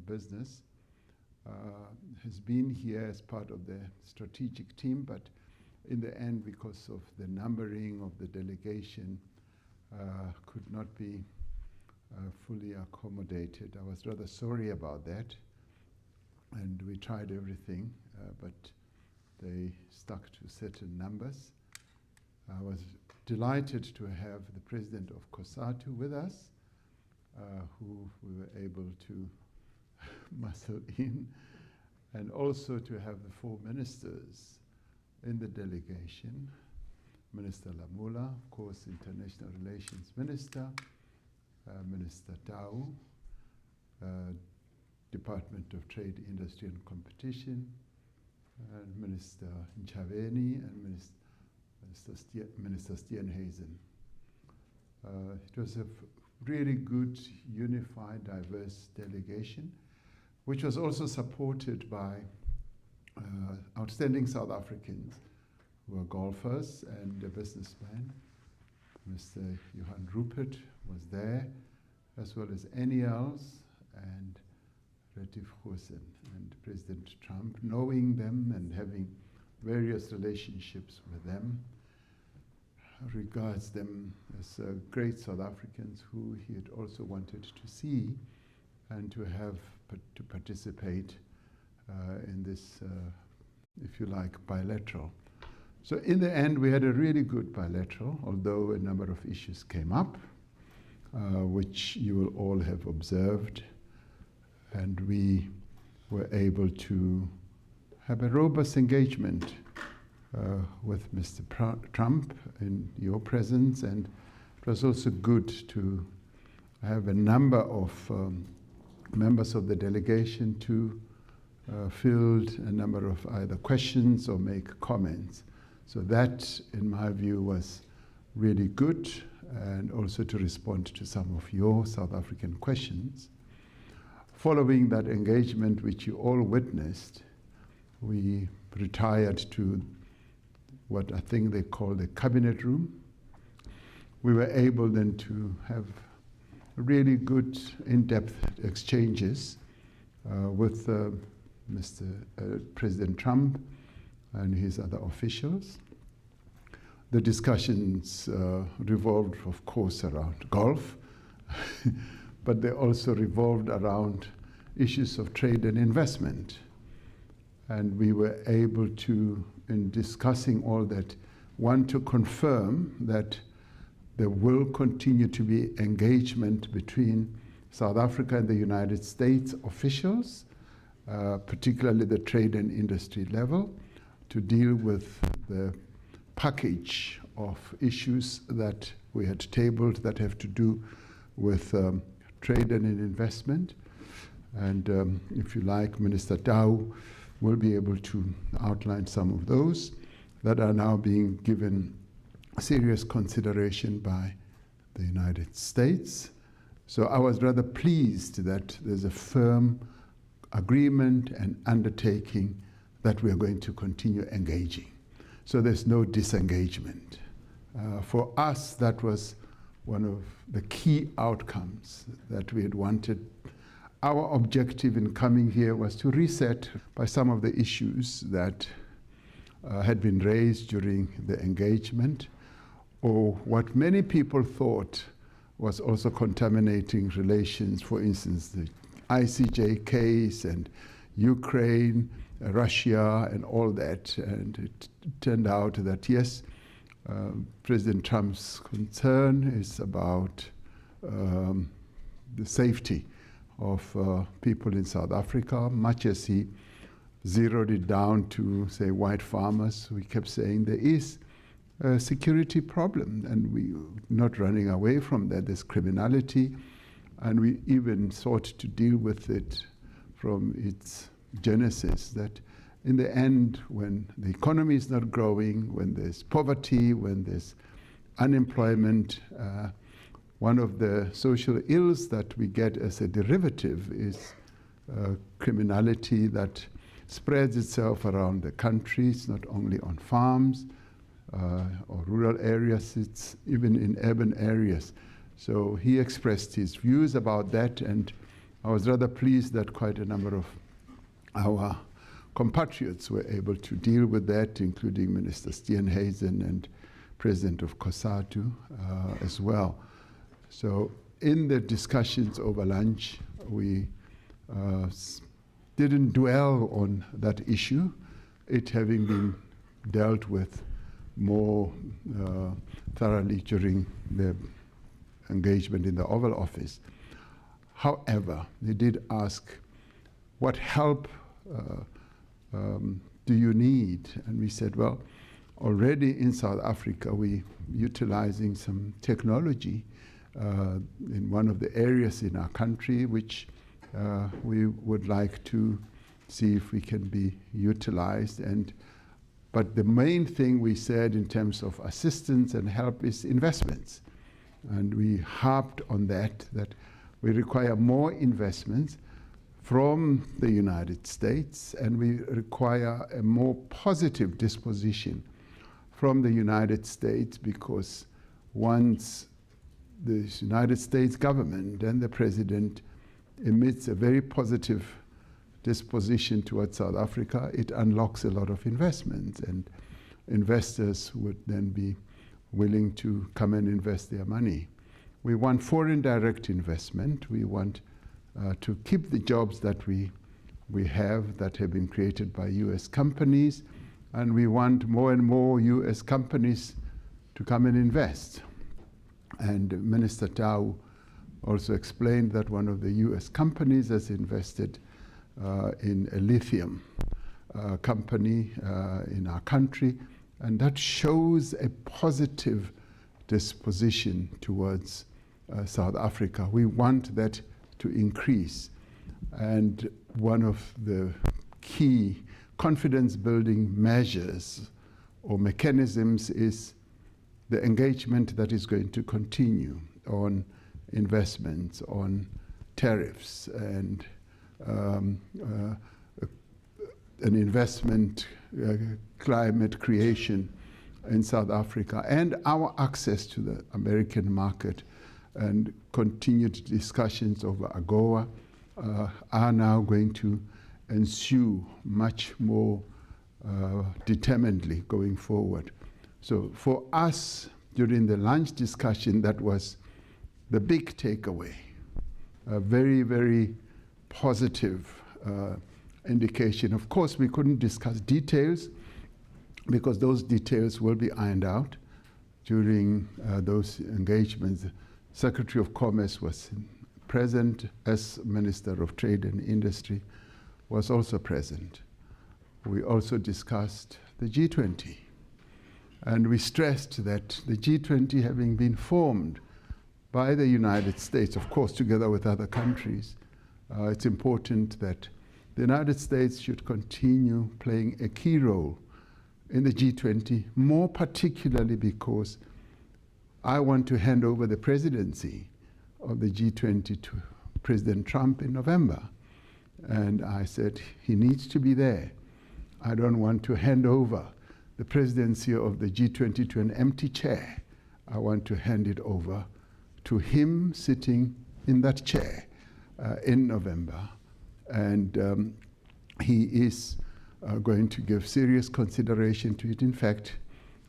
business, has been here as part of the strategic team, but in the end, because of the numbering of the delegation, could not be fully accommodated. I was rather sorry about that, and we tried everything, but they stuck to certain numbers. I was delighted to have the president of COSATU with us, who we were able to muscle in, and also to have the 4 ministers in the delegation. Minister Lamula, of course, International Relations Minister, Minister Tau, Department of Trade, Industry and Competition, and Minister Nchaveni and Minister Steenhuisen. It was a really good, unified, diverse delegation, which was also supported by outstanding South Africans who are golfers and a businessman. Mr. Johan Rupert was there, as well as Eniels and Retief Goosen. And President Trump, knowing them and having various relationships with them, regards them as great South Africans who he had also wanted to see and to have to participate in this, if you like, bilateral. So in the end, we had a really good bilateral, although a number of issues came up, which you will all have observed. And we were able to have a robust engagement with Mr. Trump in your presence. And it was also good to have a number of members of the delegation to field a number of either questions or make comments. So that, in my view, was really good, and also to respond to some of your South African questions. Following that engagement, which you all witnessed, we retired to what I think they call the cabinet room. We were able then to have really good in-depth exchanges with President Trump and his other officials. The discussions revolved, of course, around golf, but they also revolved around issues of trade and investment. And we were able to, in discussing all that, want to confirm that there will continue to be engagement between South Africa and the United States officials, particularly the trade and industry level, to deal with the package of issues that we had tabled that have to do with trade and investment. And if you like, Minister Tau will be able to outline some of those that are now being given serious consideration by the United States. So I was rather pleased that there's a firm agreement and undertaking that we are going to continue engaging. So there's no disengagement. For us, that was one of the key outcomes that we had wanted. Our objective in coming here was to reset by some of the issues that had been raised during the engagement, or what many people thought was also contaminating relations, for instance, the ICJ case and Ukraine, Russia, and all that. And it turned out that, yes, President Trump's concern is about the safety of people in South Africa, much as he zeroed it down to, say, white farmers. We kept saying there is a security problem, and we're not running away from that. There's criminality, and we even sought to deal with it from its genesis, that in the end, when the economy is not growing, when there's poverty, when there's unemployment, one of the social ills that we get as a derivative is criminality that spreads itself around the country. It's not only on farms or rural areas, it's even in urban areas. So he expressed his views about that, and I was rather pleased that quite a number of our compatriots were able to deal with that, including Minister Steenhuisen and President of COSATU as well. So in the discussions over lunch, we didn't dwell on that issue, it having been dealt with more thoroughly during the engagement in the Oval Office. However, they did ask, what help do you need? And we said, well, already in South Africa, we're utilizing some technology in one of the areas in our country, which we would like to see if we can be utilized. But the main thing we said in terms of assistance and help is investments. And we harped on that we require more investments from the United States, and we require a more positive disposition from the United States, because once the United States government and the president emits a very positive disposition towards South Africa, it unlocks a lot of investments, and investors would then be willing to come and invest their money. We want foreign direct investment. We want to keep the jobs that we have that have been created by US companies, and we want more and more US companies to come and invest. And Minister Tau also explained that one of the US companies has invested in a lithium company in our country, and that shows a positive disposition towards South Africa. We want that to increase. And one of the key confidence-building measures or mechanisms is the engagement that is going to continue on investments, on tariffs, and an investment climate creation in South Africa, and our access to the American market. And continued discussions over AGOA are now going to ensue much more determinedly going forward. So for us, during the lunch discussion, that was the big takeaway, a very, very positive indication. Of course, we couldn't discuss details, because those details will be ironed out during those engagements. Secretary of Commerce was present, as Minister of Trade and Industry was also present. We also discussed the G20. And we stressed that the G20, having been formed by the United States, of course, together with other countries, it's important that the United States should continue playing a key role in the G20, more particularly because I want to hand over the presidency of the G20 to President Trump in November. And I said, he needs to be there. I don't want to hand over the presidency of the G20 to an empty chair. I want to hand it over to him sitting in that chair in November. And he is going to give serious consideration to it. In fact,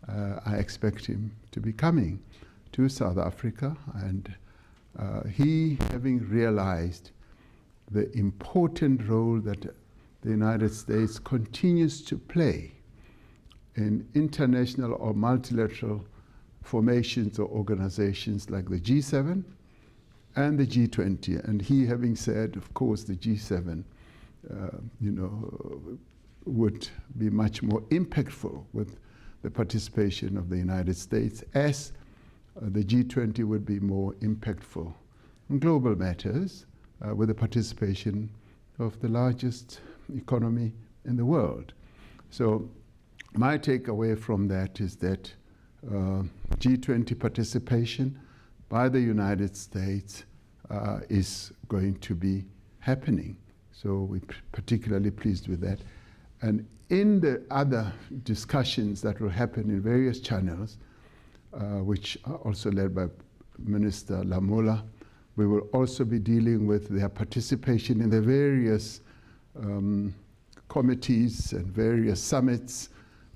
I expect him to be coming to South Africa, and he, having realized the important role that the United States continues to play in international or multilateral formations or organizations like the G7 and the G20, and he having said, of course, the G7 would be much more impactful with the participation of the United States, as the G20 would be more impactful on global matters with the participation of the largest economy in the world. So my takeaway from that is that G20 participation by the United States is going to be happening. So we're particularly pleased with that. And in the other discussions that will happen in various channels, which are also led by Minister Lamola, We will also be dealing with their participation in the various committees and various summits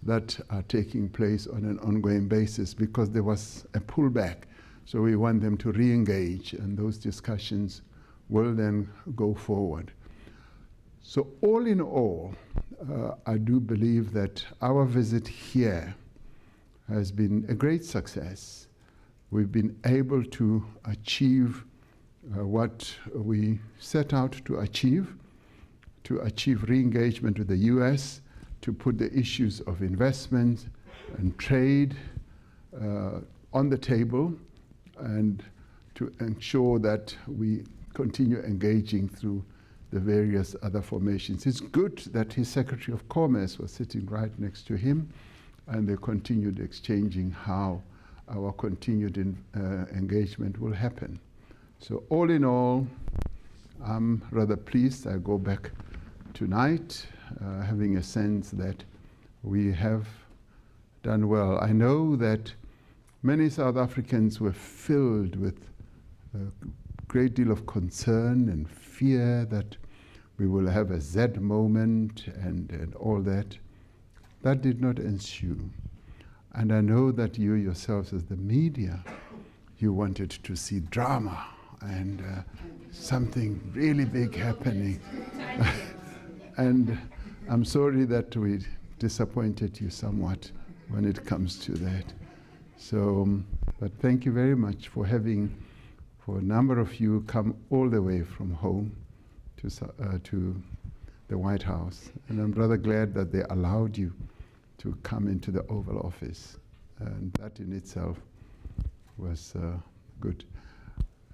that are taking place on an ongoing basis, because there was a pullback. So we want them to re-engage, and those discussions will then go forward. So all in all, I do believe that our visit here has been a great success. We've been able to achieve what we set out to achieve re-engagement with the US, to put the issues of investment and trade on the table, and to ensure that we continue engaging through the various other formations. It's good that his Secretary of Commerce was sitting right next to him, and they continued exchanging how our continued engagement will happen. So all in all, I'm rather pleased. I go back tonight having a sense that we have done well. I know that many South Africans were filled with a great deal of concern and fear that we will have a Z moment and all that. That did not ensue. And I know that you yourselves as the media, you wanted to see drama and something really big happening. And I'm sorry that we disappointed you somewhat when it comes to that. So, but thank you very much for having, for a number of you, come all the way from home to the White House. And I'm rather glad that they allowed you to come into the Oval Office. And that in itself was good.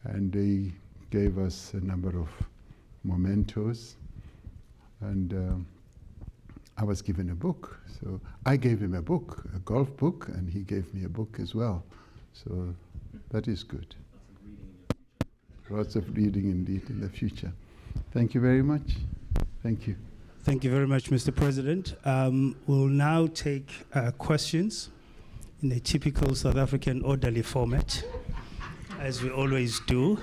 And they gave us a number of mementos. And I was given a book. So I gave him a book, a golf book, and he gave me a book as well. So that is good. Lots of reading indeed in the future. Thank you very much. Thank you. Thank you very much, Mr. President. We'll now take questions in a typical South African orderly format, as we always do,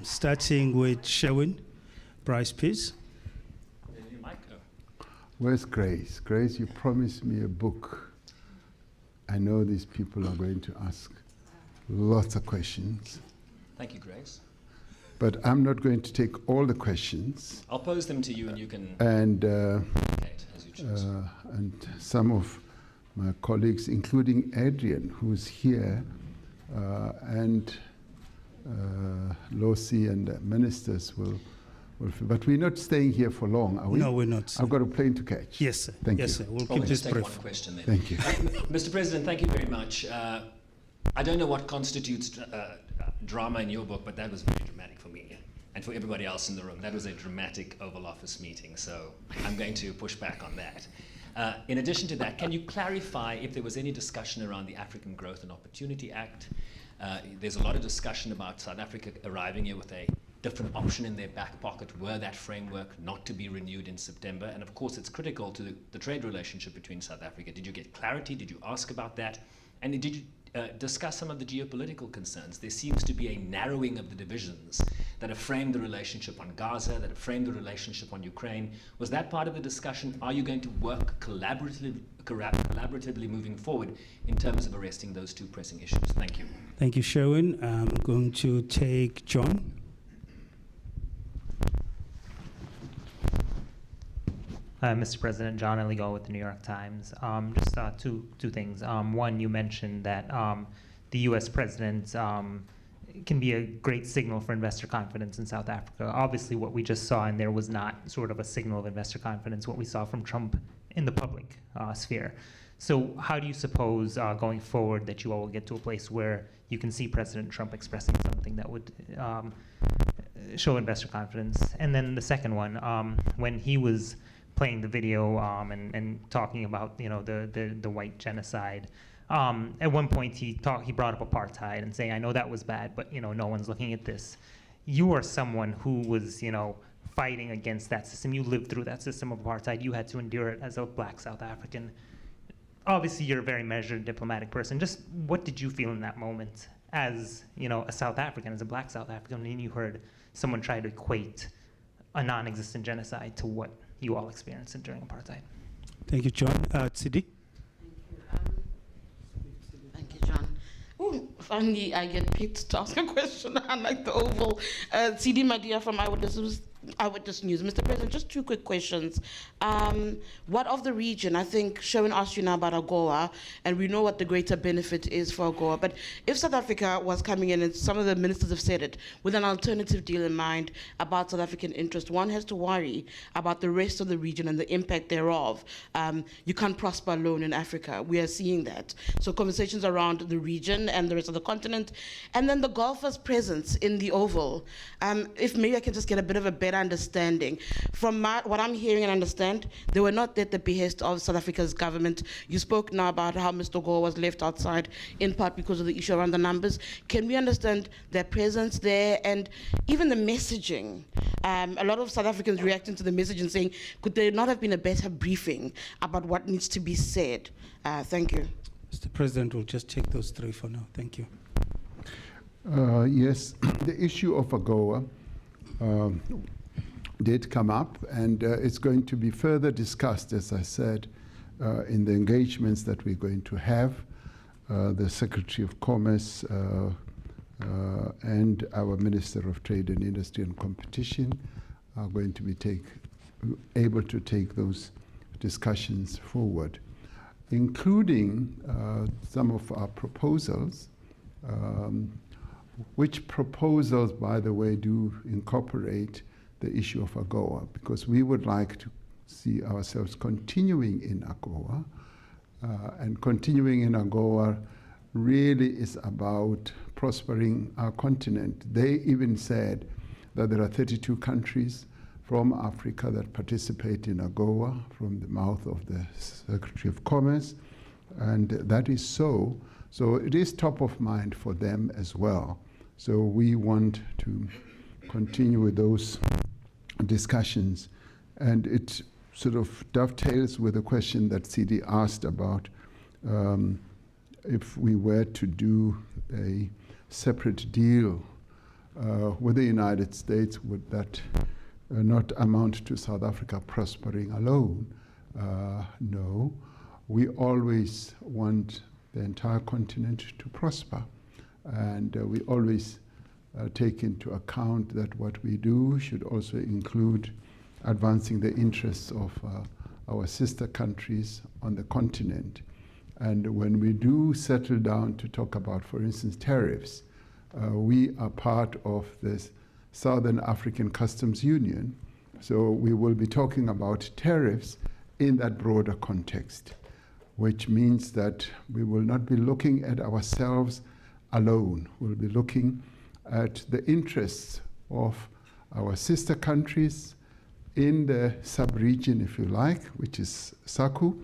starting with Sherwin. Bryce, please. Where's Grace? Grace, you promised me a book. I know these people are going to ask lots of questions. Thank you, Grace. But I'm not going to take all the questions. I'll pose them to you and you can and as you choose. And some of my colleagues, including Adrian, who's here, and Losi and ministers will. But we're not staying here for long, are we? No, we're not. I've got a plane to catch. Yes, sir. Thank yes, you. sir. We'll Probably keep this just take brief. one question then. Thank you. Mr. President, thank you very much. I don't know what constitutes drama in your book, but that was very dramatic for me and for everybody else in the room. That was a dramatic Oval Office meeting, so I'm going to push back on that. In addition to that, can you clarify if there was any discussion around the African Growth and Opportunity Act? There's a lot of discussion about South Africa arriving here with a different option in their back pocket were that framework not to be renewed in September. And of course, it's critical to the trade relationship between South Africa. Did you get clarity? Did you ask about that? And did you discuss some of the geopolitical concerns? There seems to be a narrowing of the divisions that have framed the relationship on Gaza, that have framed the relationship on Ukraine. Was that part of the discussion? Are you going to work collaboratively moving forward in terms of arresting those two pressing issues? Thank you. Thank you, Sherwin. I'm going to take John. Mr. President, John Eligo with the New York Times. Just two things. One, you mentioned that the U.S. president can be a great signal for investor confidence in South Africa. Obviously, what we just saw in there was not sort of a signal of investor confidence, what we saw from Trump in the public sphere. So how do you suppose going forward that you all will get to a place where you can see President Trump expressing something that would show investor confidence? And then the second one, when he was playing the video and talking about the white genocide. At one point he brought up apartheid and saying, I know that was bad, but no one's looking at this. You are someone who was fighting against that system. You lived through that system of apartheid. You had to endure it as a black South African. Obviously you're a very measured diplomatic person. Just what did you feel in that moment as a South African, as a black South African, and you heard someone try to equate a non-existent genocide to what you all experienced during apartheid. Thank you, John. Tsidi? Thank you, John. Ooh, finally, I get picked to ask a question, unlike the Oval. CD Madia from Eyewitness News. Mr. President, just two quick questions. What of the region? I think Sherwin asked you now about AGOA, and we know what the greater benefit is for AGOA. But if South Africa was coming in, and some of the ministers have said it, with an alternative deal in mind about South African interest, one has to worry about the rest of the region and the impact thereof. You can't prosper alone in Africa. We are seeing that. So conversations around the region and the rest of the continent, and then the Gulfers' presence in the Oval. If maybe I can just get a bit of a better understanding. From what I'm hearing and understand, they were not at the behest of South Africa's government. You spoke now about how Mr. Gore was left outside, in part because of the issue around the numbers. Can we understand their presence there and even the messaging? A lot of South Africans reacting to the message and saying, could there not have been a better briefing about what needs to be said? Thank you. Mr. President, we'll just take those three for now. Thank you. Yes, the issue of AGOA did come up, and it's going to be further discussed, as I said, in the engagements that we're going to have. The Secretary of Commerce and our Minister of Trade and Industry and Competition are going to be able to take those discussions forward, including some of our proposals, which proposals, by the way, do incorporate the issue of AGOA, because we would like to see ourselves continuing in AGOA, and continuing in AGOA really is about prospering our continent. They even said that there are 32 countries from Africa that participate in AGOA, from the mouth of the Secretary of Commerce, and that is so. So it is top of mind for them as well. So we want to continue with those discussions. And it sort of dovetails with the question that CD asked about if we were to do a separate deal with the United States, would that not amount to South Africa prospering alone? No. We always want the entire continent to prosper. And we always take into account that what we do should also include advancing the interests of our sister countries on the continent. And when we do settle down to talk about, for instance, tariffs, we are part of this Southern African Customs Union. So we will be talking about tariffs in that broader context, which means that we will not be looking at ourselves alone. We'll be looking at the interests of our sister countries in the sub-region, if you like, which is SACU,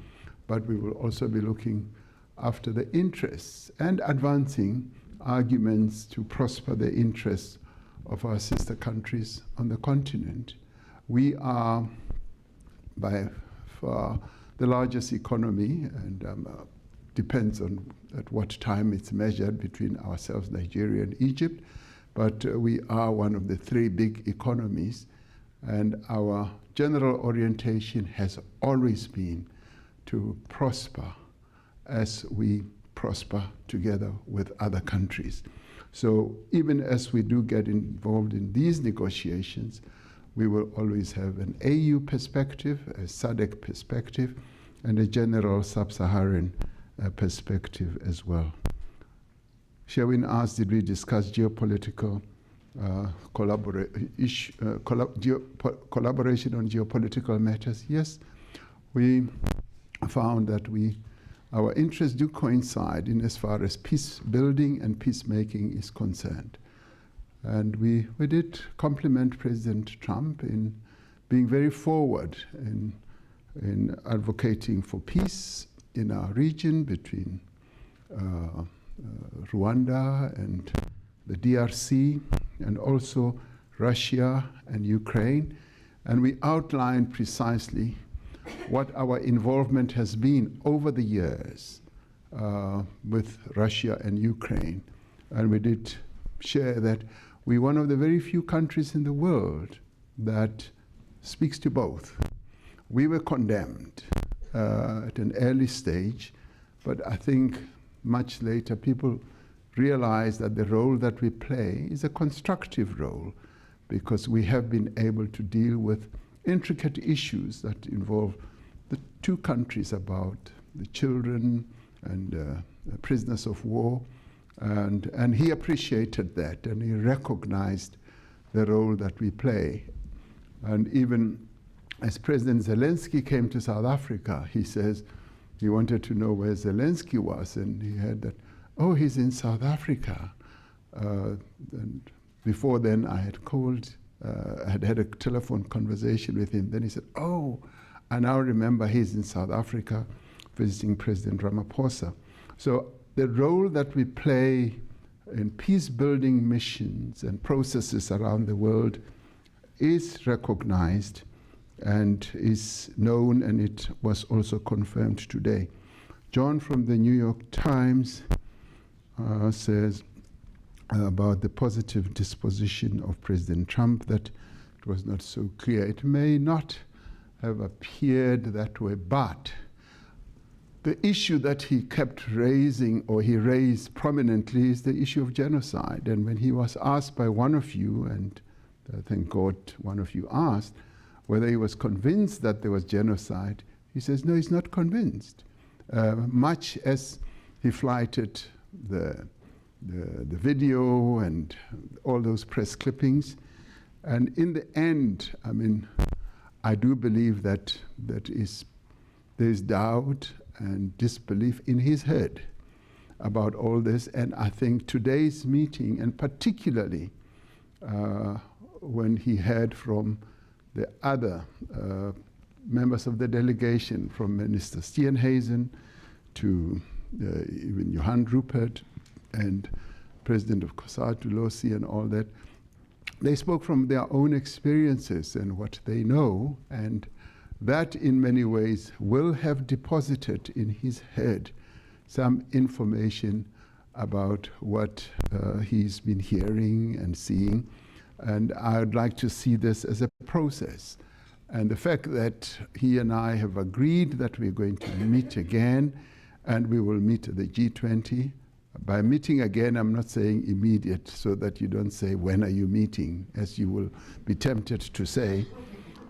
but we will also be looking after the interests and advancing arguments to prosper the interests of our sister countries on the continent. We are by far the largest economy, and depends on at what time it's measured between ourselves, Nigeria and Egypt, but we are one of the three big economies, and our general orientation has always been to prosper as we prosper together with other countries. So even as we do get involved in these negotiations, we will always have an AU perspective, a SADC perspective, and a general sub-Saharan perspective as well. Sherwin asked, did we discuss geopolitical collaboration on geopolitical matters? Yes, we found that our interests do coincide in as far as peace building and peacemaking is concerned. And we did compliment President Trump in being very forward in advocating for peace in our region between Rwanda and the DRC, and also Russia and Ukraine. And we outlined precisely what our involvement has been over the years with Russia and Ukraine. And we did share that we're one of the very few countries in the world that speaks to both. We were condemned at an early stage, but I think much later people realized that the role that we play is a constructive role, because we have been able to deal with intricate issues that involve the two countries, about the children and prisoners of war. And he appreciated that, and he recognized the role that we play. And even as President Zelensky came to South Africa, he says he wanted to know where Zelensky was, and he heard that, oh, he's in South Africa. And before then, I had called, had a telephone conversation with him. Then he said, oh, I now remember he's in South Africa visiting President Ramaphosa. So the role that we play in peace-building missions and processes around the world is recognized and is known, and it was also confirmed today. John from the New York Times says about the positive disposition of President Trump that it was not so clear. It may not have appeared that way, but the issue that he kept raising, or he raised prominently, is the issue of genocide. And when he was asked by one of you, and thank God one of you asked, whether he was convinced that there was genocide, he says, no, he's not convinced. Much as he flighted the video and all those press clippings. And in the end, I mean, I do believe that there's doubt and disbelief in his head about all this. And I think today's meeting, and particularly when he heard from the other members of the delegation, from Minister Steenhuisen to even Johan Rupert and President of COSATU, Losi, and all that, they spoke from their own experiences and what they know, and that in many ways will have deposited in his head some information about what he's been hearing and seeing. And I would like to see this as a process. And the fact that he and I have agreed that we're going to meet again, and we will meet at the G20. By meeting again, I'm not saying immediate, so that you don't say, when are you meeting, as you will be tempted to say.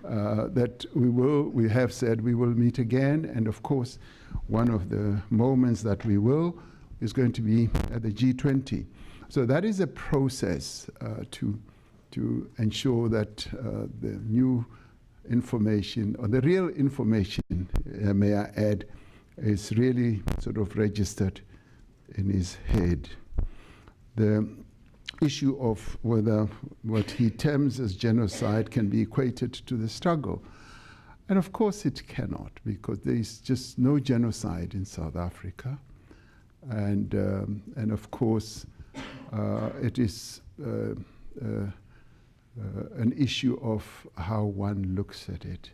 That we have said we will meet again, and of course, one of the moments that we will is going to be at the G20. So that is a process to ensure that the new information, or the real information, may I add, is really sort of registered in his head. The issue of whether what he terms as genocide can be equated to the struggle. And of course it cannot, because there is just no genocide in South Africa. And of course, it is an issue of how one looks at it.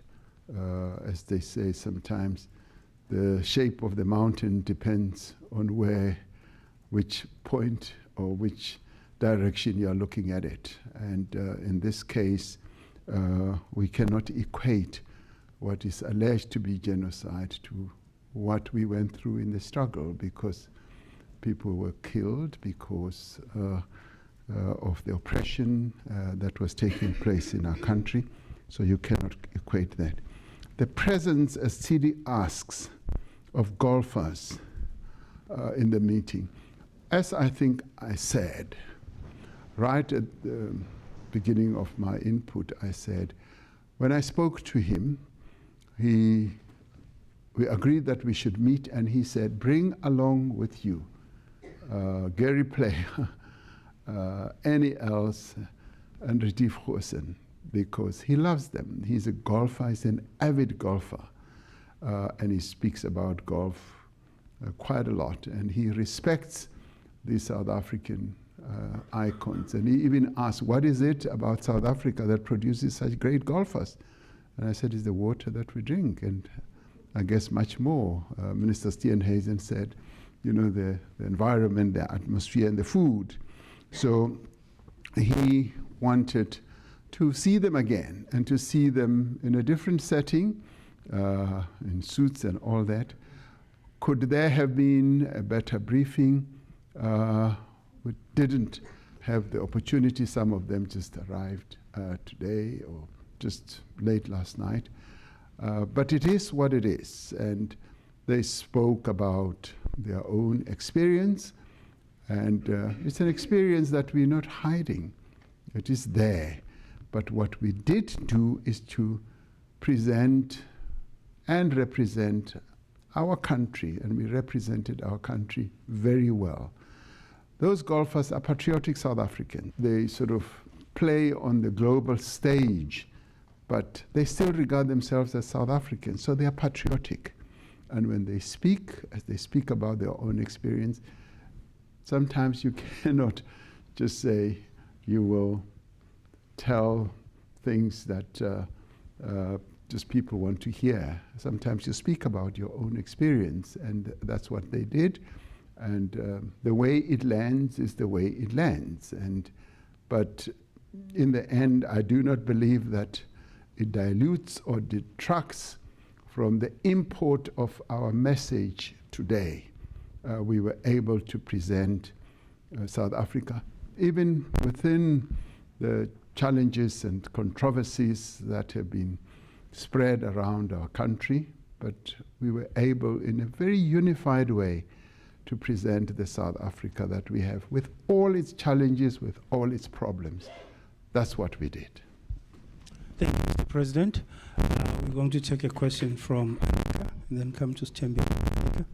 As they say sometimes, the shape of the mountain depends on which point or which direction you are looking at it. And in this case, we cannot equate what is alleged to be genocide to what we went through in the struggle, because people were killed because of the oppression that was taking place in our country. So you cannot equate that. The presence, as Sidi asks, of golfers in the meeting. As I think I said, right at the beginning of my input, I said, when I spoke to him, we agreed that we should meet, and he said, bring along with you Gary Player, Annie Els, and Retief Goosen, because he loves them. He's a golfer, he's an avid golfer, and he speaks about golf quite a lot, and he respects the South African icons. And he even asked, what is it about South Africa that produces such great golfers? And I said, it's the water that we drink, and I guess much more. Minister Steenhuisen said, the environment, the atmosphere, and the food. So he wanted to see them again and to see them in a different setting, in suits and all that. Could there have been a better briefing? We didn't have the opportunity. Some of them just arrived today or just late last night. But it is what it is. And they spoke about their own experience. And it's an experience that we're not hiding. It is there. But what we did do is to present and represent our country, and we represented our country very well. Those golfers are patriotic South Africans. They sort of play on the global stage, but they still regard themselves as South Africans, so they are patriotic. And when they speak, as they speak about their own experience, sometimes you cannot just say you will tell things that just people want to hear. Sometimes you speak about your own experience, and that's what they did. And the way it lands is the way it lands. But in the end, I do not believe that it dilutes or detracts from the import of our message today. We were able to present South Africa, even within the challenges and controversies that have been spread around our country, but we were able in a very unified way to present the South Africa that we have with all its challenges, with all its problems. That's what we did. Thank you, Mr. President. We're going to take a question from Annika and then come to Stembi. Annika.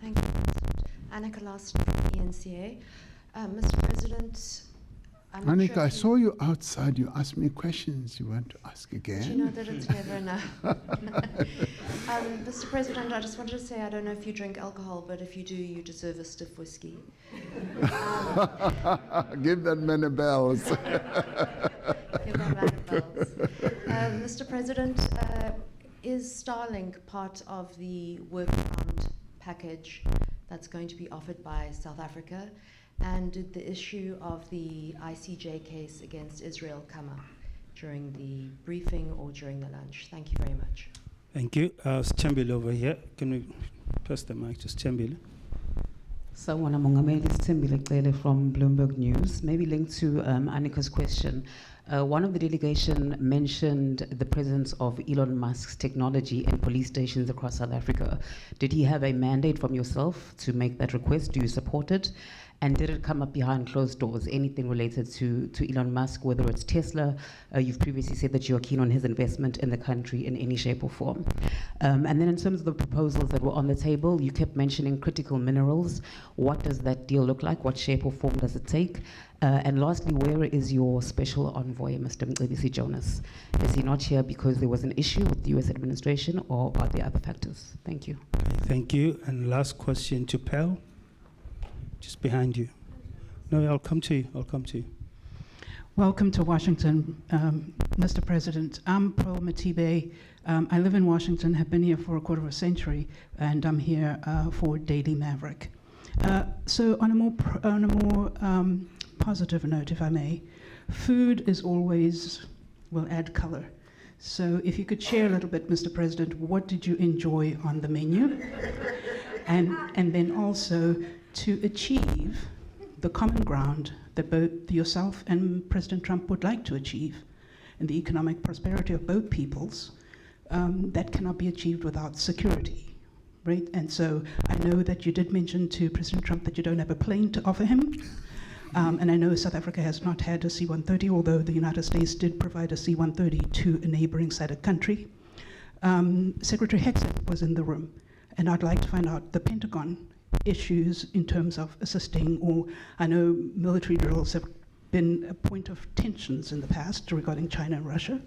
Thank you, President. Annika Last from ENCA. Mr. President, Annika, I saw you outside. You asked me questions you want to ask again. Do you know that it's never enough? Mr. President, I just wanted to say I don't know if you drink alcohol, but if you do, you deserve a stiff whiskey. Give that man a bells. Give that man a bells. Mr. President, is Starlink part of the workaround package that's going to be offered by South Africa? And did the issue of the ICJ case against Israel come up during the briefing or during the lunch? Thank you very much. Thank you. Stembile over here. Can we pass the mic to Stembile? Sawubona Mongameli, Stembile Cele from Bloomberg News. Maybe linked to Annika's question. One of the delegation mentioned the presence of Elon Musk's technology in police stations across South Africa. Did he have a mandate from yourself to make that request? Do you support it? And did it come up behind closed doors? Anything related to Elon Musk, whether it's Tesla? You've previously said that you're keen on his investment in the country in any shape or form. And then in terms of the proposals that were on the table, you kept mentioning critical minerals. What does that deal look like? What shape or form does it take? And lastly, where is your special envoy, Mr. Mcebisi Jonas? Is he not here because there was an issue with the US administration, or are there other factors? Thank you. Okay, thank you. And last question to Pearl. Just behind you. No, I'll come to you. I'll come to you. Welcome to Washington, Mr. President. I'm Pearl Matibe. I live in Washington, have been here for a quarter of a century, and I'm here for Daily Maverick. So on a more positive note, if I may, food is always, will add color. So if you could share a little bit, Mr. President, what did you enjoy on the menu? And then also, to achieve the common ground that both yourself and President Trump would like to achieve, and the economic prosperity of both peoples, that cannot be achieved without security, right? And so I know that you did mention to President Trump that you don't have a plane to offer him, and I know South Africa has not had a C-130, although the United States did provide a C-130 to a neighboring SADC country. Secretary Hegseth was in the room, and I'd like to find out the Pentagon issues in terms of assisting, or I know military drills have been a point of tensions in the past regarding China and Russia,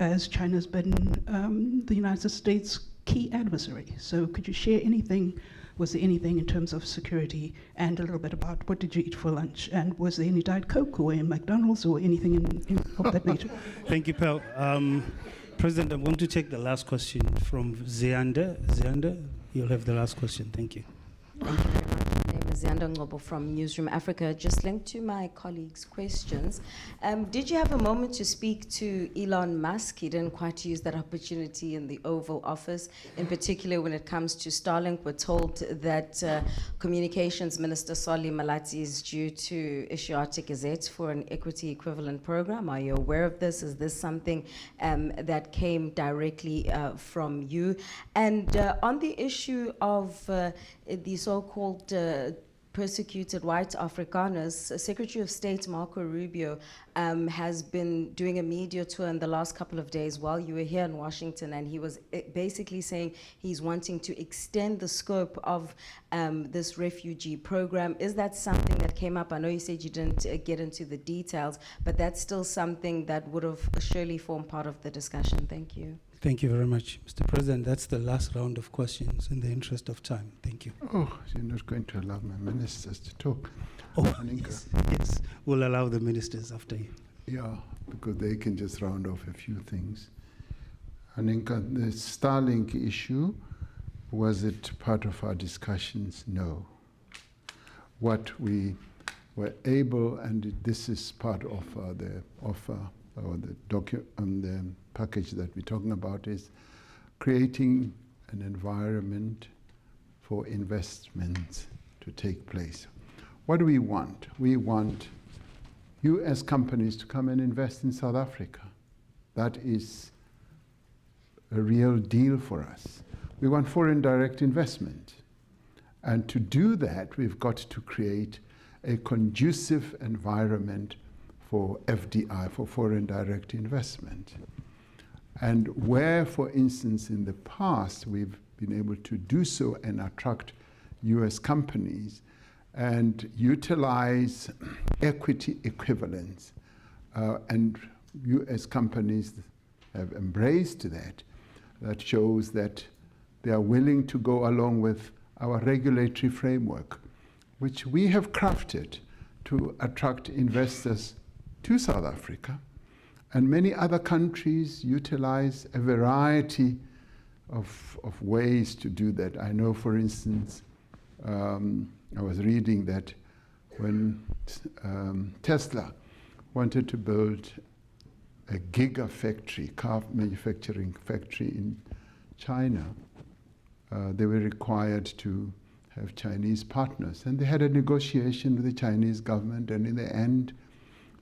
as China's been the United States' key adversary. So could you share anything, was there anything in terms of security, and a little bit about what did you eat for lunch, and was there any Diet Coke or in McDonald's or anything of that nature? Thank you, Pearl. President, I'm going to take the last question from Zeander you'll have the last question. Thank you. Thank you very much. My name is Yanda Ngobo from Newsroom Africa. Just linked to my colleagues' questions. Did you have a moment to speak to Elon Musk? He didn't quite use that opportunity in the Oval Office. In particular, when it comes to Starlink, we're told that Communications Minister Solly Malatsi is due to issue a gazette for an equity equivalent program. Are you aware of this? Is this something that came directly from you? And on the issue of the so-called persecuted white Afrikaners, Secretary of State Marco Rubio has been doing a media tour in the last couple of days while you were here in Washington, and he was basically saying he's wanting to extend the scope of this refugee program. Is that something that came up? I know you said you didn't get into the details, but that's still something that would have surely formed part of the discussion. Thank you. Thank you very much. Mr. President, that's the last round of questions in the interest of time. Thank you. Oh, you're not going to allow my ministers to talk. Oh, Aninka. yes, we'll allow the ministers after you. Yeah, because they can just round off a few things. Aninka, the Starlink issue, was it part of our discussions? No. What we were able, and this is part of the offer or the package that we're talking about, is creating an environment for investments to take place. What do we want? We want US companies to come and invest in South Africa. That is a real deal for us. We want foreign direct investment. And to do that, we've got to create a conducive environment for FDI, for foreign direct investment. And where, for instance, in the past, we've been able to do so and attract US companies and utilize equity equivalents, and US companies have embraced that. That shows that they are willing to go along with our regulatory framework, which we have crafted to attract investors to South Africa. And many other countries utilize a variety of ways to do that. I know, for instance, I was reading that when Tesla wanted to build a gigafactory, car manufacturing factory in China, they were required to have Chinese partners. And they had a negotiation with the Chinese government, and in the end,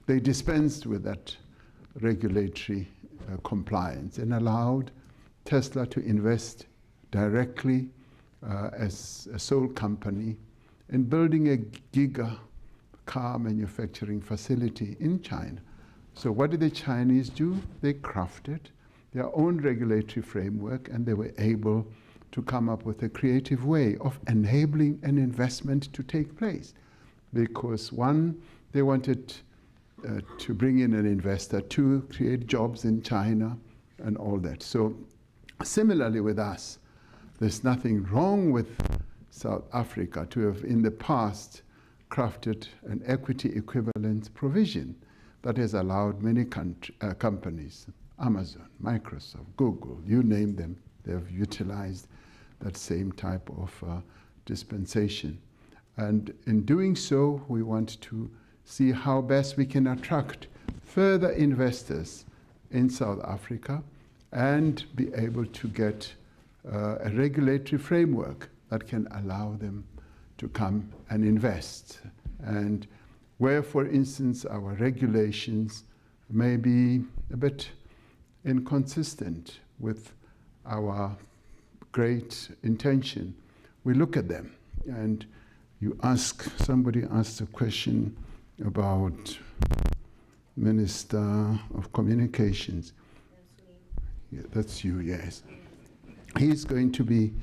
they dispensed with that regulatory compliance and allowed Tesla to invest directly as a sole company in building a giga car manufacturing facility in China. So what did the Chinese do? They crafted their own regulatory framework, and they were able to come up with a creative way of enabling an investment to take place. Because one, they wanted to bring in an investor, to create jobs in China and all that. So similarly with us, there's nothing wrong with South Africa to have in the past crafted an equity equivalent provision that has allowed many companies, Amazon, Microsoft, Google, you name them, they have utilized that same type of dispensation. And in doing so, we want to see how best we can attract further investors in South Africa and be able to get a regulatory framework that can allow them to come and invest. And where, for instance, our regulations may be a bit inconsistent with our great intention, we look at them. And somebody asked a question about Minister of Communications. That's me. Yeah, that's you, yes. He's going to be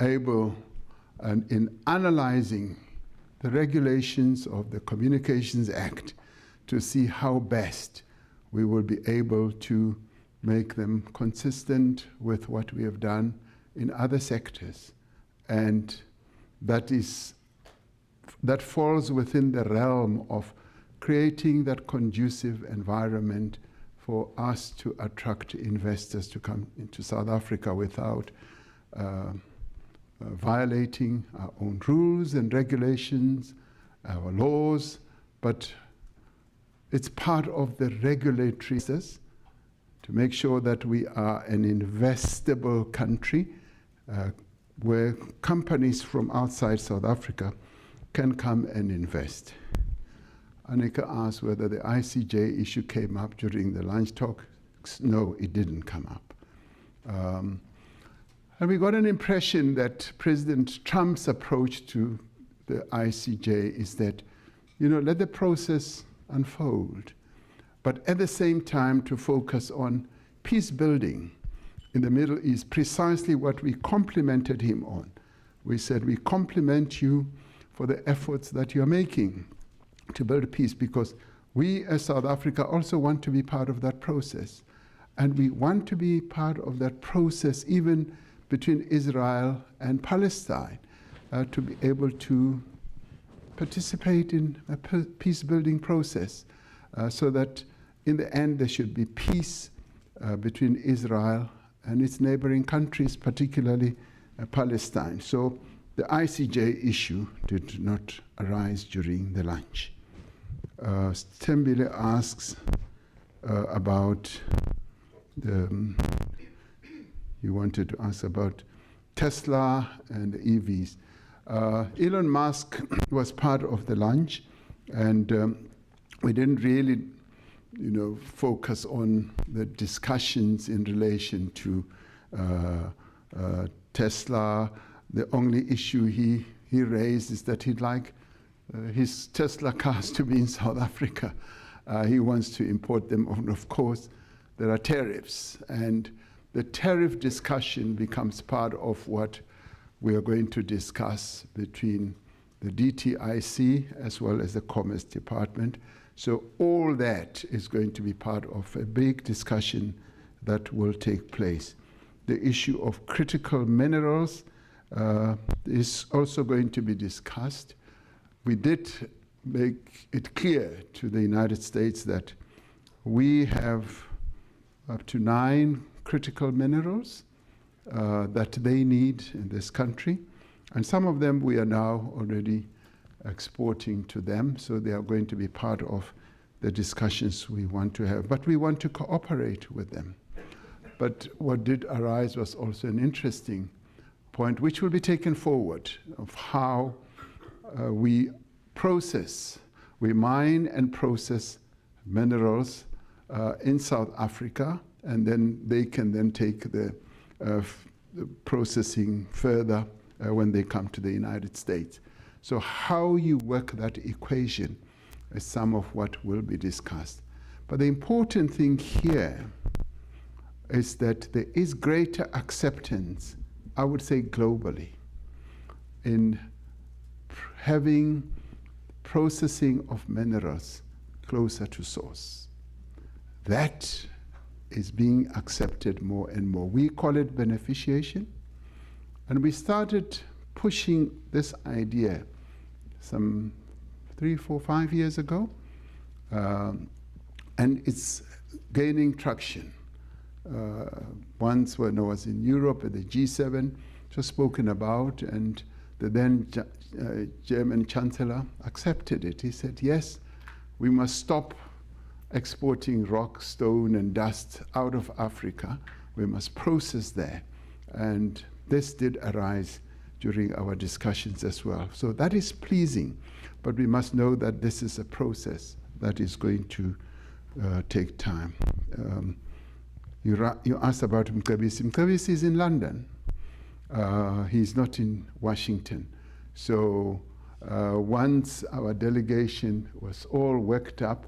able, and in analyzing the regulations of the Communications Act, to see how best we will be able to make them consistent with what we have done in other sectors. And that falls within the realm of creating that conducive environment for us to attract investors to come into South Africa without violating our own rules and regulations, our laws, but it's part of the regulatory process to make sure that we are an investable country where companies from outside South Africa can come and invest. Annika asked whether the ICJ issue came up during the lunch talk. No, it didn't come up. And we got an impression that President Trump's approach to the ICJ is that, let the process unfold, but at the same time to focus on peace building in the Middle East, precisely what we complimented him on. We said, we compliment you for the efforts that you're making to build peace, because we as South Africa also want to be part of that process. And we want to be part of that process even between Israel and Palestine, to be able to participate in a peace-building process, so that in the end there should be peace between Israel and its neighboring countries, particularly Palestine. So the ICJ issue did not arise during the lunch. Stembile asks about you wanted to ask about Tesla and the EVs. Elon Musk was part of the lunch, and we didn't really, focus on the discussions in relation to Tesla. The only issue he raised is that he'd like his Tesla cars to be in South Africa. He wants to import them, and of course, there are tariffs, and the tariff discussion becomes part of what we are going to discuss between the DTIC as well as the Commerce Department. So all that is going to be part of a big discussion that will take place. The issue of critical minerals is also going to be discussed. We did make it clear to the United States that we have up to 9 critical minerals that they need in this country. And some of them we are now already exporting to them, so they are going to be part of the discussions we want to have. But we want to cooperate with them. But what did arise was also an interesting point, which will be taken forward, of how we mine and process minerals in South Africa, and then they can then take the processing further when they come to the United States. So how you work that equation is some of what will be discussed. But the important thing here is that there is greater acceptance, I would say globally, in having processing of minerals closer to source. That is being accepted more and more. We call it beneficiation, and we started pushing this idea some 3, 4, 5 years ago, and it's gaining traction. Once when I was in Europe at the G7, it was spoken about, and the then German Chancellor accepted it. He said, yes, we must stop exporting rock, stone, and dust out of Africa. We must process there. And this did arise during our discussions as well. So that is pleasing, but we must know that this is a process that is going to take time. You asked about Mcebisi. Mcebisi is in London. He's not in Washington. So once our delegation was all worked up,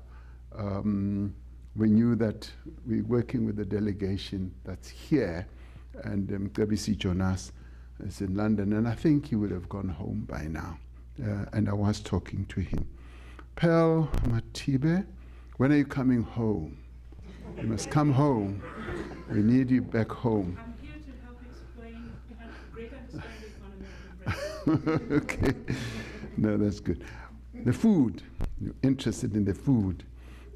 we knew that we're working with the delegation that's here, and Mcebisi Jonas is in London, and I think he would have gone home by now. And I was talking to him. Pearl Matibe, when are you coming home? You must come home. We need you back home. I'm here to help explain. We have great understanding on Okay. No, that's good. The food, you're interested in the food.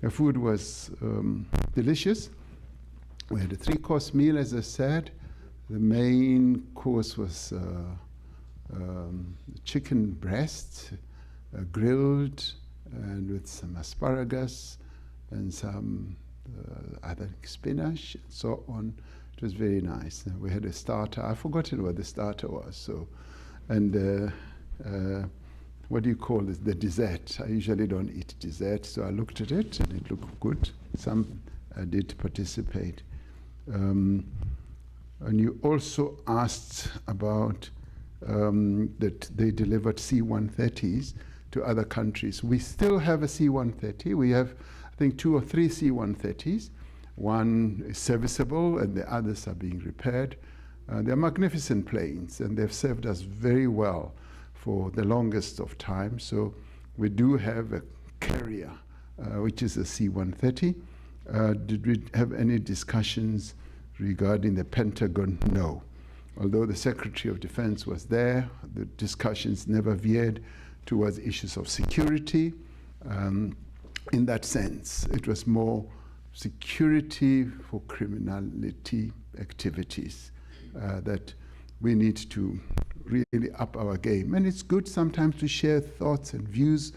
The food was delicious. We had a 3-course meal, as I said. The main course was chicken breast, grilled, and with some asparagus and some other spinach and so on. It was very nice. We had a starter. I've forgotten what the starter was. So, and what do you call this? The dessert. I usually don't eat dessert, so I looked at it and it looked good. Some did participate. And you also asked about that they delivered C-130s to other countries. We still have a C-130. We have, I think, 2 or 3 C-130s. One is serviceable and the others are being repaired. They're magnificent planes and they've served us very well for the longest of time. So we do have a carrier, which is a C-130. Did we have any discussions regarding the Pentagon? No. Although the Secretary of Defense was there, the discussions never veered towards issues of security. In that sense, it was more security for criminality activities that we need to really up our game. And it's good sometimes to share thoughts and views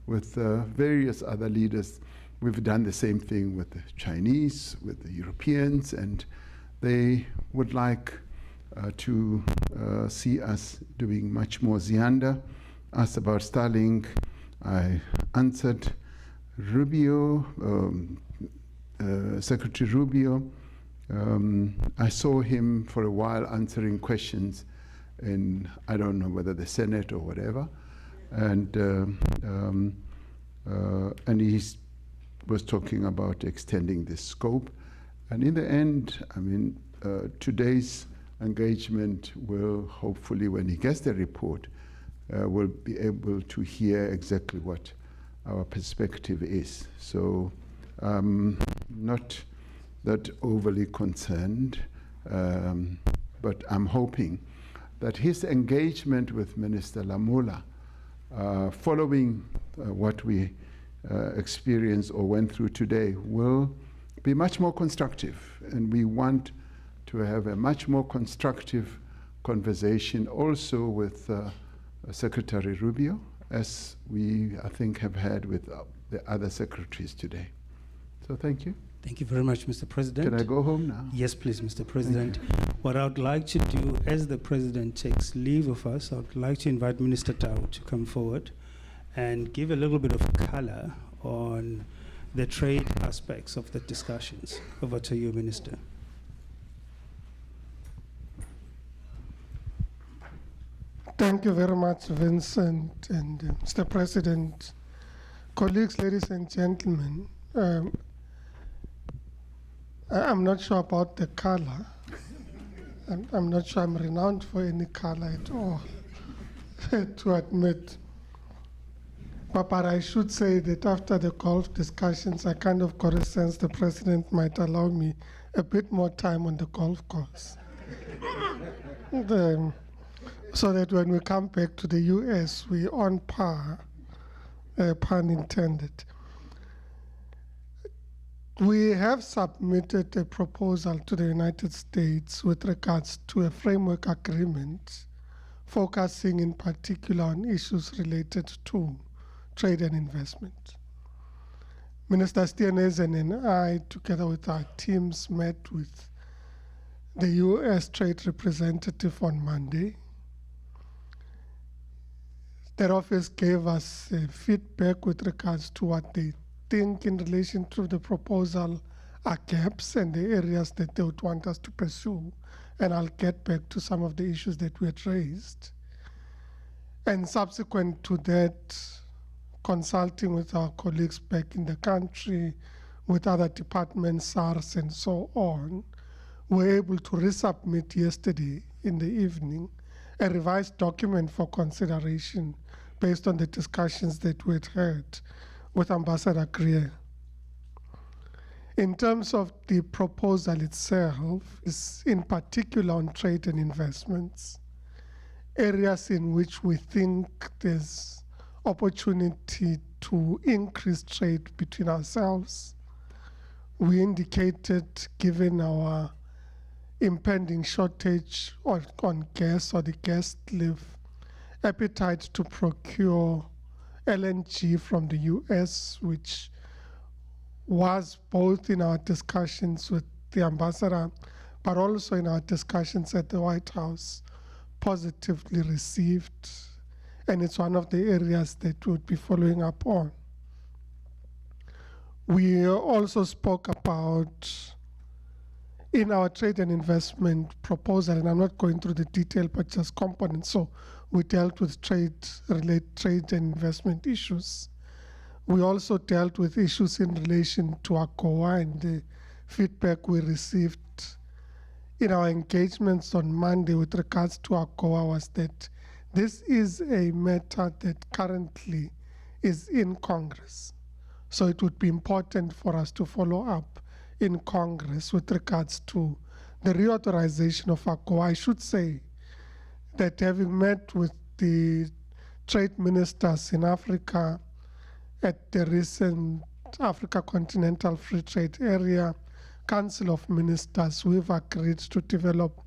with various other leaders. We've done the same thing with the Chinese, with the Europeans, and they would like to see us doing much more. Zianda asked about Starlink. I answered Rubio, Secretary Rubio. I saw him for a while answering questions in, I don't know whether the Senate or whatever, and he was talking about extending the scope. And in the end, I mean, today's engagement will hopefully, when he gets the report, will be able to hear exactly what our perspective is. So I'm not that overly concerned, but I'm hoping that his engagement with Minister Lamola, following what we experienced or went through today, will be much more constructive. And we want to have a much more constructive conversation also with Secretary Rubio, as we, I think, have had with the other secretaries today. So thank you. Thank you very much, Mr. President. Can I go home now? Yes, please, Mr. President. What I would like to do, as the President takes leave of us, I would like to invite Minister Tau to come forward and give a little bit of color on the trade aspects of the discussions. Over to you, Minister. Thank you very much, Vincent and Mr. President. Colleagues, ladies and gentlemen, I'm not sure about the color. I'm not sure I'm renowned for any color at all, to admit. But I should say that after the golf discussions, I kind of got a sense the President might allow me a bit more time on the golf course. So that when we come back to the US, we're on par, pun intended. We have submitted a proposal to the United States with regards to a framework agreement focusing in particular on issues related to trade and investment. Minister Steenhuisen and I, together with our teams, met with the US Trade Representative on Monday. Their office gave us feedback with regards to what they think in relation to the proposal are gaps and the areas that they would want us to pursue. And I'll get back to some of the issues that we had raised. And subsequent to that, consulting with our colleagues back in the country, with other departments, SARS and so on, we were able to resubmit yesterday in the evening a revised document for consideration based on the discussions that we had had with Ambassador Greer. In terms of the proposal itself, is in particular on trade and investments, areas in which we think there's opportunity to increase trade between ourselves. We indicated, given our impending shortage on gas or the gas cliff, appetite to procure LNG from the US, which was both in our discussions with the ambassador, but also in our discussions at the White House, positively received. And it's one of the areas that we'll be following up on. We also spoke about, in our trade and investment proposal, and I'm not going through the detail, but just components. So we dealt with trade and investment issues. We also dealt with issues in relation to AGOA, and the feedback we received in our engagements on Monday with regards to AGOA was that this is a matter that currently is in Congress. So it would be important for us to follow up in Congress with regards to the reauthorization of AGOA. I should say that having met with the trade ministers in Africa at the recent Africa Continental Free Trade Area Council of Ministers, we've agreed to develop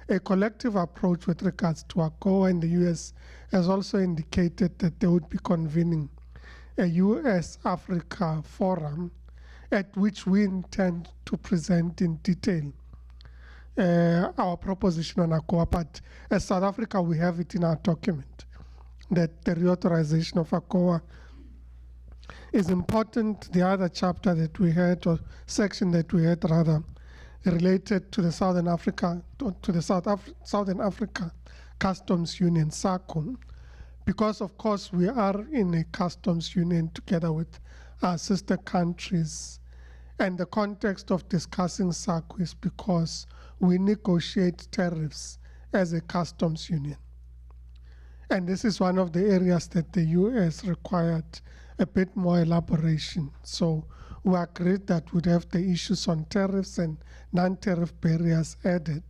a collective approach with regards to AGOA, and the US has also indicated that they would be convening a US-Africa forum at which we intend to present in detail our proposition on AGOA. But as South Africa, we have it in our document that the reauthorization of AGOA is important. The other chapter that we had, or section that we had rather, related to the Southern Africa Customs Union, SACU, because of course we are in a customs union together with our sister countries. And the context of discussing SACU is because we negotiate tariffs as a customs union. And this is one of the areas that the US required a bit more elaboration. So we agreed that we'd have the issues on tariffs and non-tariff barriers added,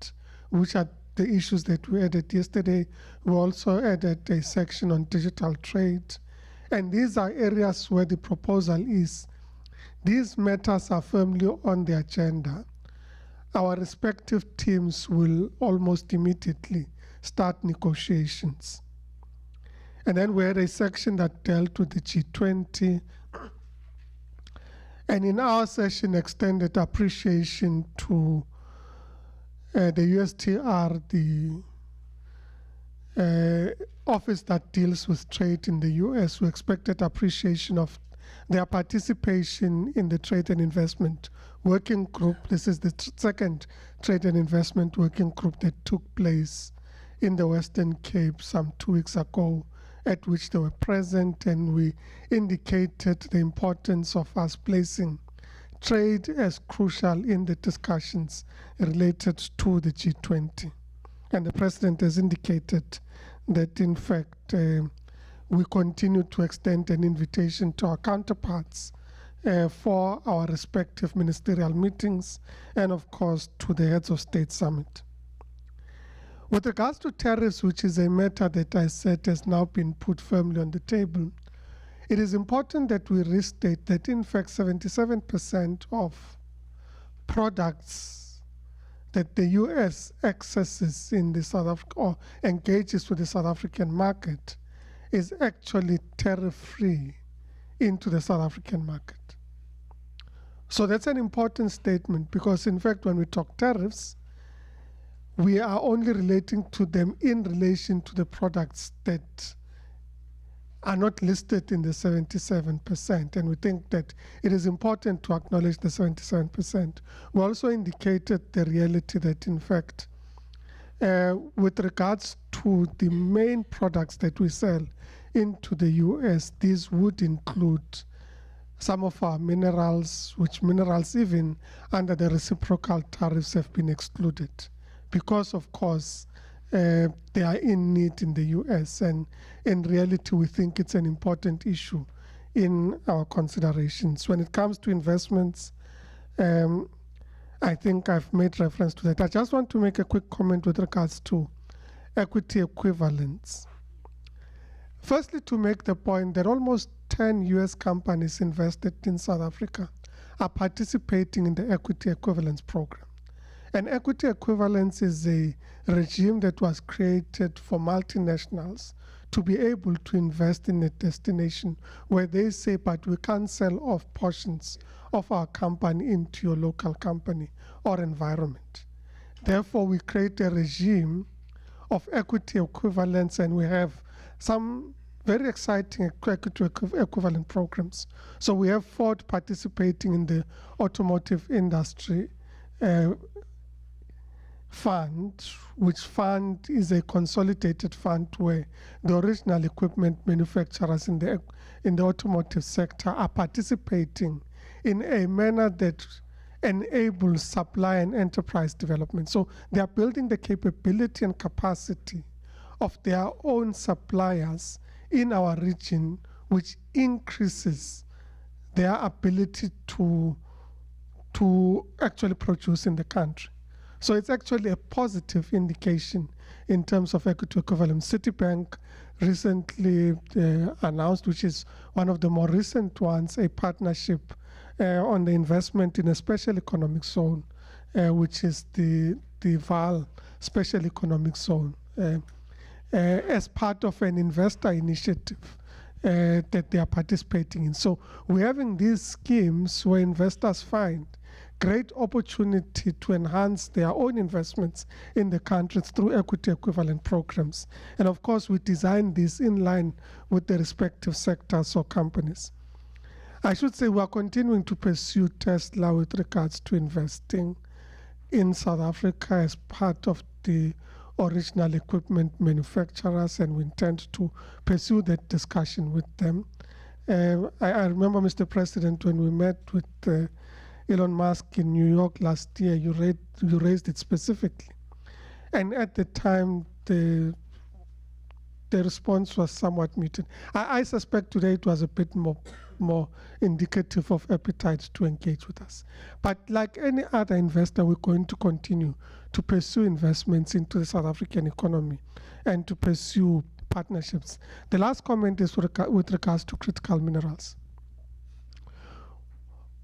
which are the issues that we added yesterday. We also added a section on digital trade. And these are areas where the proposal is. These matters are firmly on the agenda. Our respective teams will almost immediately start negotiations. And then we had a section that dealt with the G20. And in our session, extended appreciation to the USTR, the office that deals with trade in the US. We expected appreciation of their participation in the Trade and Investment Working Group. This is the second Trade and Investment Working Group that took place in the Western Cape some 2 weeks ago, at which they were present, and we indicated the importance of us placing trade as crucial in the discussions related to the G20. And the President has indicated that, in fact, we continue to extend an invitation to our counterparts for our respective ministerial meetings, and of course to the Heads of State Summit. With regards to tariffs, which is a matter that I said has now been put firmly on the table, it is important that we restate that in fact 77% of products that the US accesses in the South Africa or engages with the South African market is actually tariff-free into the South African market. So that's an important statement, because in fact when we talk tariffs, we are only relating to them in relation to the products that are not listed in the 77%. And we think that it is important to acknowledge the 77%. We also indicated the reality that, in fact, with regards to the main products that we sell into the US, these would include some of our minerals, which minerals even under the reciprocal tariffs have been excluded, because of course they are in need in the US, and in reality we think it's an important issue in our considerations. When it comes to investments, I think I've made reference to that. I just want to make a quick comment with regards to equity equivalence. Firstly, to make the point that almost 10 US companies invested in South Africa are participating in the equity equivalence program. And equity equivalence is a regime that was created for multinationals to be able to invest in a destination where they say, but we can't sell off portions of our company into your local company or environment. Therefore, we create a regime of equity equivalence, and we have some very exciting equity equivalent programs. So we have Ford participating in the automotive industry fund, which fund is a consolidated fund where the original equipment manufacturers in the automotive sector are participating in a manner that enables supply and enterprise development. So they are building the capability and capacity of their own suppliers in our region, which increases their ability to actually produce in the country. So it's actually a positive indication in terms of equity equivalence. Citibank recently announced, which is one of the more recent ones, a partnership on the investment in a special economic zone, which is the VAL Special Economic Zone, as part of an investor initiative that they are participating in. So we're having these schemes where investors find great opportunity to enhance their own investments in the countries through equity equivalent programs. And of course, we design this in line with the respective sectors or companies. I should say we are continuing to pursue Tesla with regards to investing in South Africa as part of the original equipment manufacturers, and we intend to pursue that discussion with them. I remember, Mr. President, when we met with Elon Musk in New York last year, you raised it specifically. And at the time, the response was somewhat muted. I suspect today it was a bit more indicative of appetite to engage with us. But like any other investor, we're going to continue to pursue investments into the South African economy and to pursue partnerships. The last comment is with regards to critical minerals.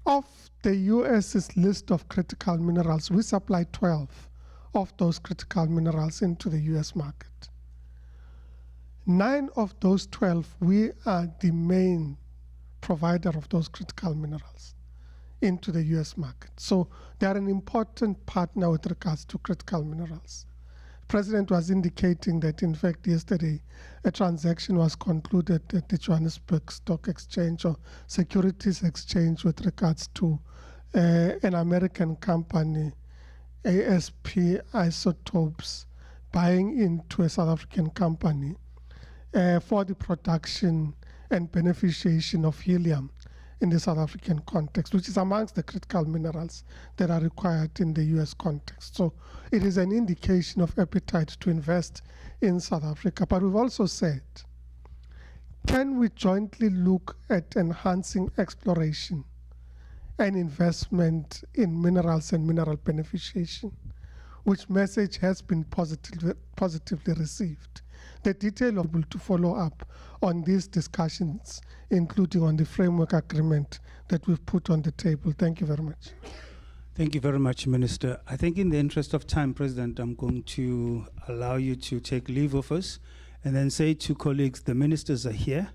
Of the US's list of critical minerals, we supply 12 of those critical minerals into the US market. 9 of those 12, we are the main provider of those critical minerals into the US market. So they are an important partner with regards to critical minerals. The President was indicating that, in fact, yesterday a transaction was concluded at the Johannesburg Stock Exchange or Securities Exchange with regards to an American company, ASP Isotopes, buying into a South African company for the production and beneficiation of helium in the South African context, which is amongst the critical minerals that are required in the US context. So it is an indication of appetite to invest in South Africa. But we've also said, can we jointly look at enhancing exploration and investment in minerals and mineral beneficiation, which message has been positively received. The detail of to follow up on these discussions, including on the framework agreement that we've put on the table. Thank you very much. Thank you very much, Minister. I think in the interest of time, President, I'm going to allow you to take leave of us and then say to colleagues, the ministers are here.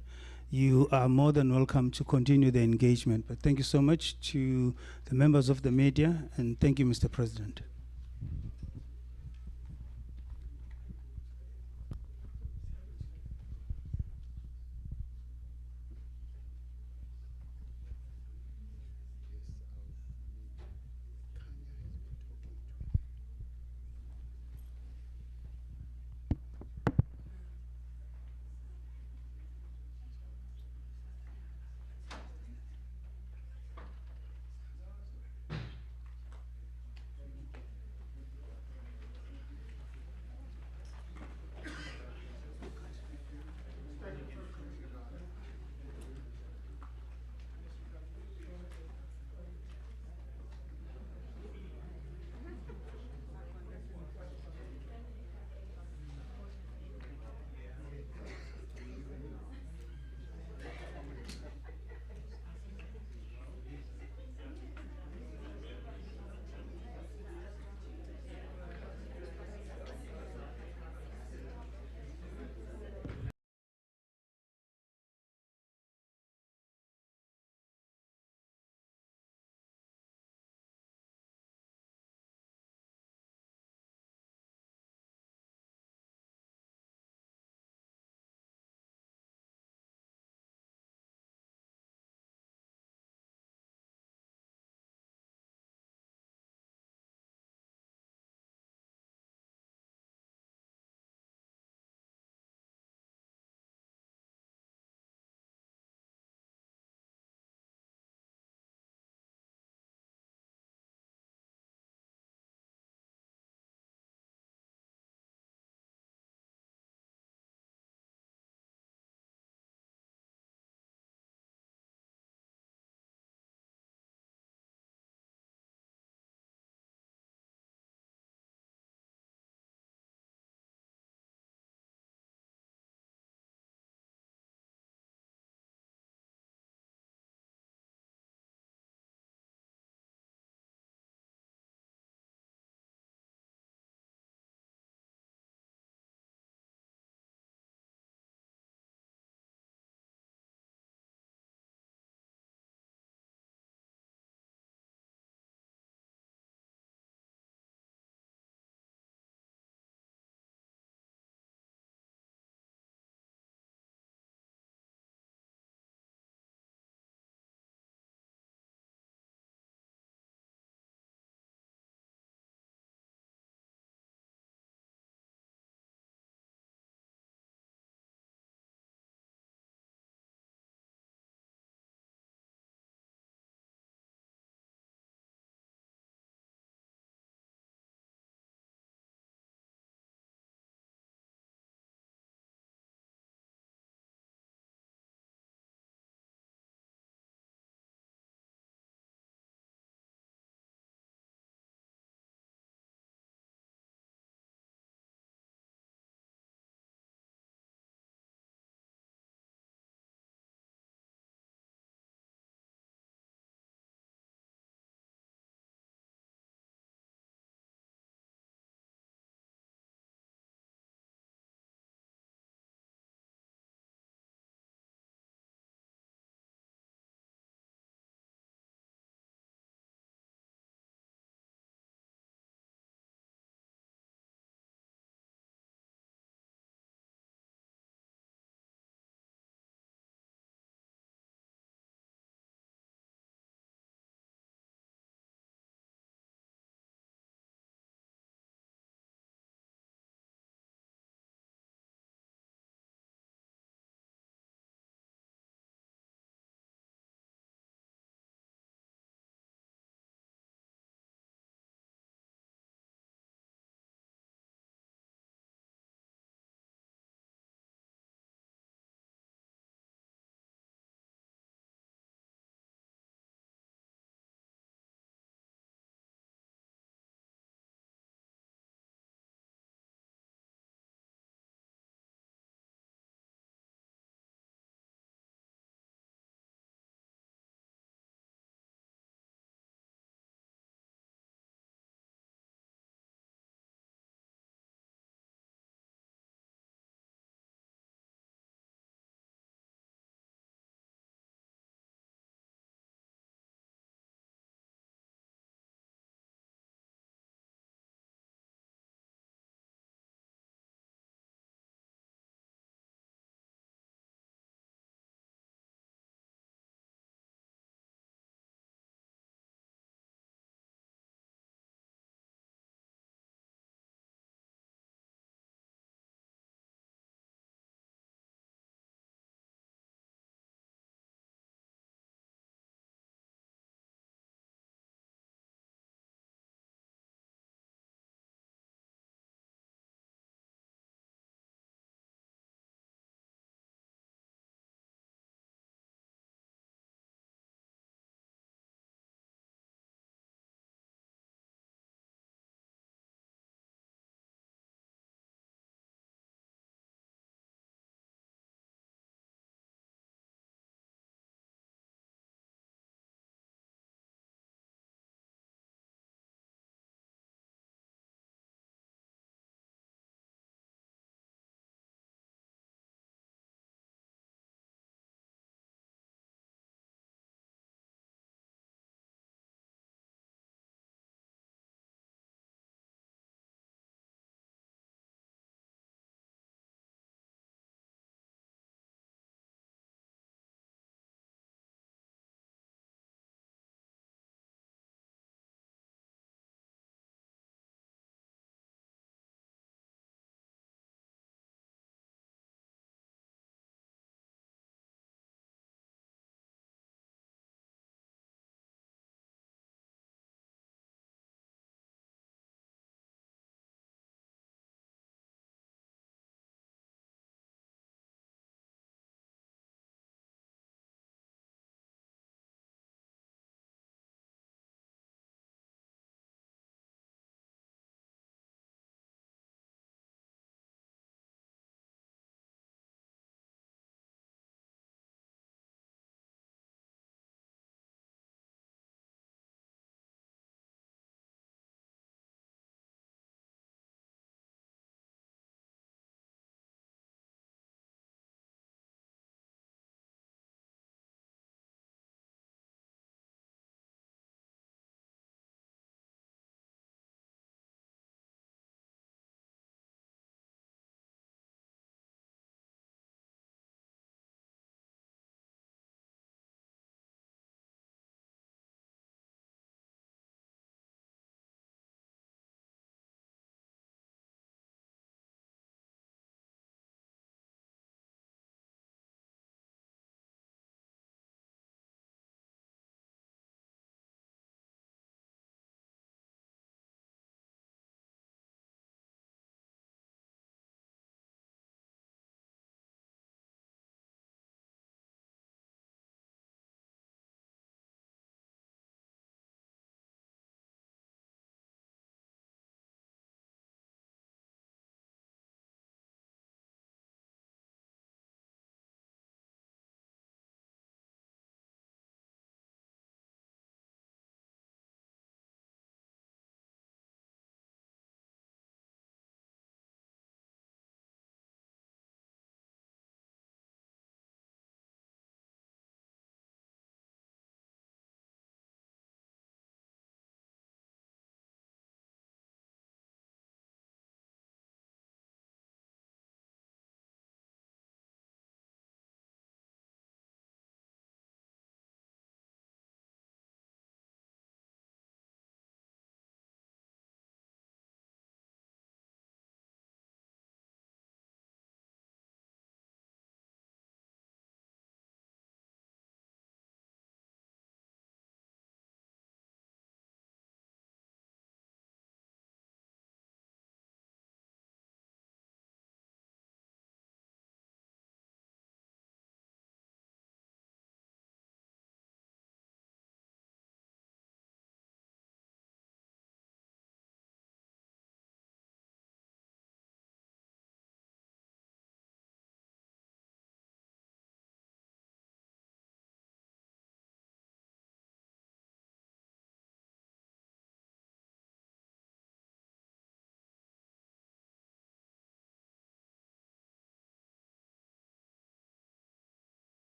You are more than welcome to continue the engagement. But thank you so much to the members of the media, and thank you, Mr. President.